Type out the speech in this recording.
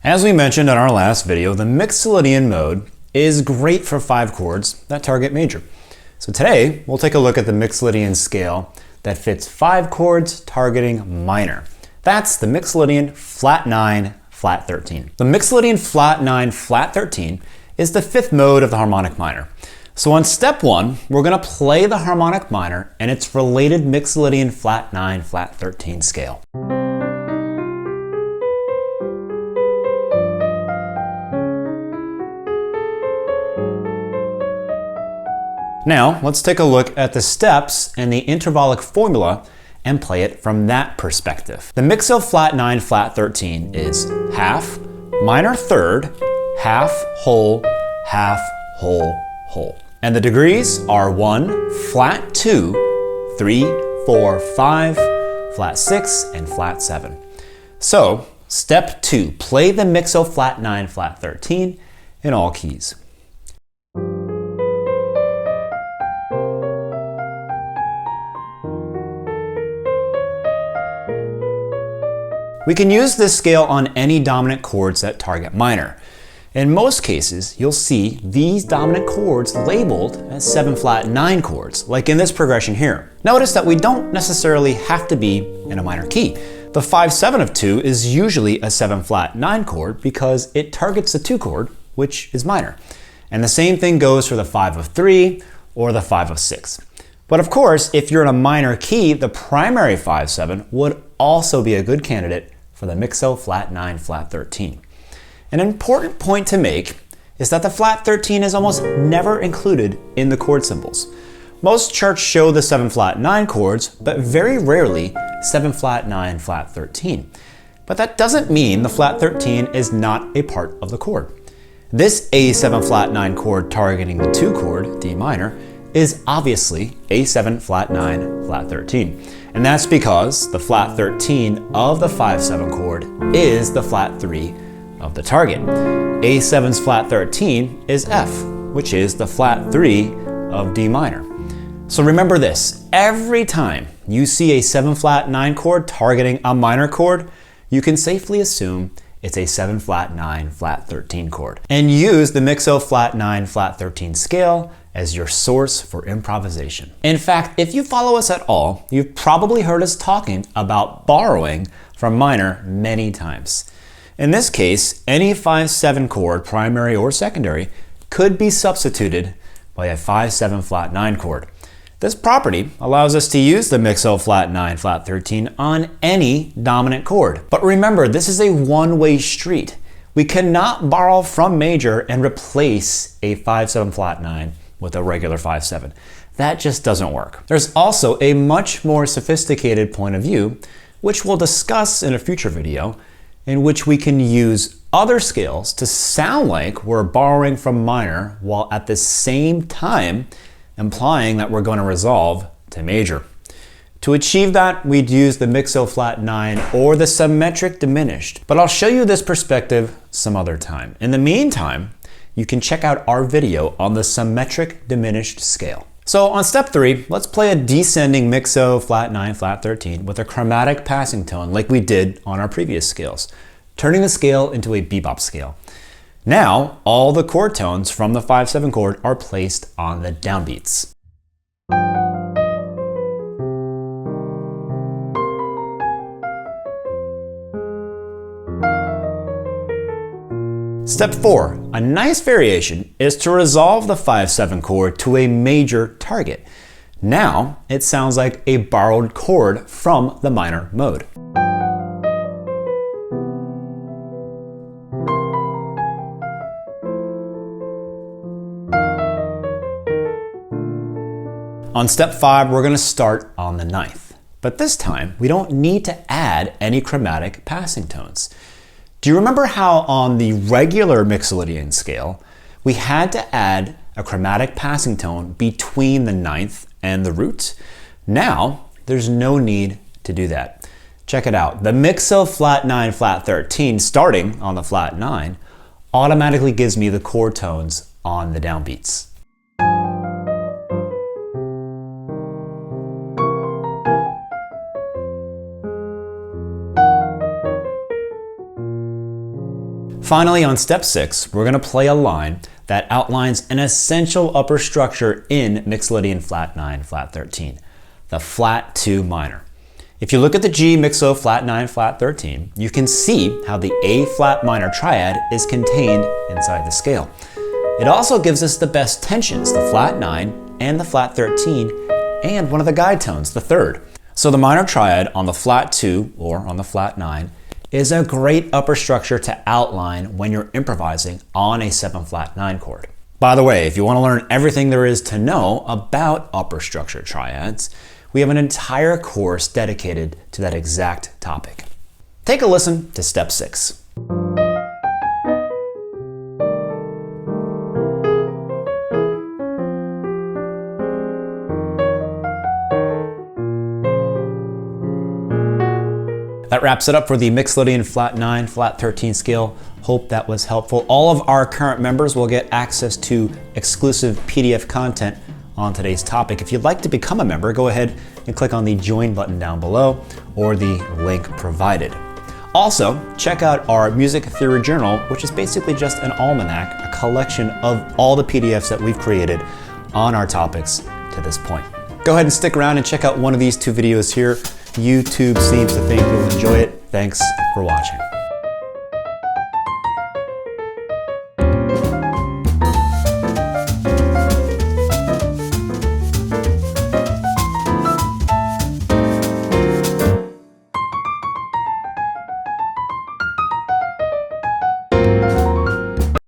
As we mentioned in our last video, the Mixolydian mode is great for 5 chords that target major. So today, we'll take a look at the Mixolydian scale that fits 5 chords targeting minor. That's the Mixolydian flat 9, flat 13. The Mixolydian flat 9, flat 13 is the 5th mode of the harmonic minor. So on step 1, we're going to play the harmonic minor and its related Mixolydian flat 9, flat 13 scale. Now, let's take a look at the steps and the intervallic formula and play it from that perspective. The Mixo flat 9, flat 13 is half, minor third, half, whole, whole. And the degrees are 1, flat 2, 3, 4, 5, flat 6, and flat 7. So, step 2, play the Mixo flat 9, flat 13 in all keys. We can use this scale on any dominant chords that target minor. In most cases, you'll see these dominant chords labeled as 7 flat 9 chords, like in this progression here. Notice that we don't necessarily have to be in a minor key. The 5-7 of 2 is usually a 7 flat 9 chord because it targets the 2 chord, which is minor. And the same thing goes for the 5 of 3 or the 5 of 6. But of course, if you're in a minor key, the primary 5-7 would also be a good candidate for the Mixo flat 9, flat 13. An important point to make is that the flat 13 is almost never included in the chord symbols. Most charts show the 7 flat 9 chords, but very rarely 7 flat 9, flat 13. But that doesn't mean the flat 13 is not a part of the chord. This A7 flat 9 chord targeting the 2 chord, D minor, is obviously A7 flat 9, flat 13. And that's because the flat 13 of the 5-7 chord is the flat 3 of the target. A7's flat 13 is F, which is the flat 3 of D minor. So remember this, every time you see a 7 flat 9 chord targeting a minor chord, you can safely assume it's a 7 flat 9, flat 13 chord. And use the Mixo flat 9, flat 13 scale as your source for improvisation. In fact, if you follow us at all, you've probably heard us talking about borrowing from minor many times. In this case, any 5-7 chord, primary or secondary, could be substituted by a 5-7 flat 9 chord. This property allows us to use the Mixo flat 9, flat 13 on any dominant chord. But remember, this is a one-way street. We cannot borrow from major and replace a 5-7 flat 9 with a regular 5-7. That just doesn't work. There's also a much more sophisticated point of view, which we'll discuss in a future video, in which we can use other scales to sound like we're borrowing from minor while at the same time implying that we're going to resolve to major. To achieve that, we'd use the Mixo flat 9 or the symmetric diminished, but I'll show you this perspective some other time. In the meantime, you can check out our video on the symmetric diminished scale. So on step 3, let's play a descending Mixo flat 9, flat 13 with a chromatic passing tone like we did on our previous scales, turning the scale into a bebop scale. Now, all the chord tones from the 5-7 chord are placed on the downbeats. Step 4, a nice variation is to resolve the 5-7 chord to a major target. Now, it sounds like a borrowed chord from the minor mode. On step 5, we're going to start on the 9th. But this time, we don't need to add any chromatic passing tones. Do you remember how on the regular Mixolydian scale, we had to add a chromatic passing tone between the 9th and the root? Now, there's no need to do that. Check it out. The Mixo flat 9, flat 13, starting on the flat 9, automatically gives me the chord tones on the downbeats. Finally, on step 6, we're going to play a line that outlines an essential upper structure in Mixolydian flat 9, flat 13, the flat 2 minor. If you look at the G Mixo flat 9, flat 13, you can see how the A flat minor triad is contained inside the scale. It also gives us the best tensions, the flat 9 and the flat 13, and one of the guide tones, the 3rd. So the minor triad on the flat 2 or on the flat 9 is a great upper structure to outline when you're improvising on a 7 flat 9 chord. By the way, if you want to learn everything there is to know about upper structure triads, we have an entire course dedicated to that exact topic. Take a listen to step 6. That wraps it up for the Mixolydian flat 9, flat 13 scale. Hope that was helpful. All of our current members will get access to exclusive PDF content on today's topic. If you'd like to become a member, go ahead and click on the join button down below or the link provided. Also, check out our Music Theory Journal, which is basically just an almanac, a collection of all the PDFs that we've created on our topics to this point. Go ahead and stick around and check out one of these 2 videos here. YouTube seems to think you'll enjoy it. Thanks for watching.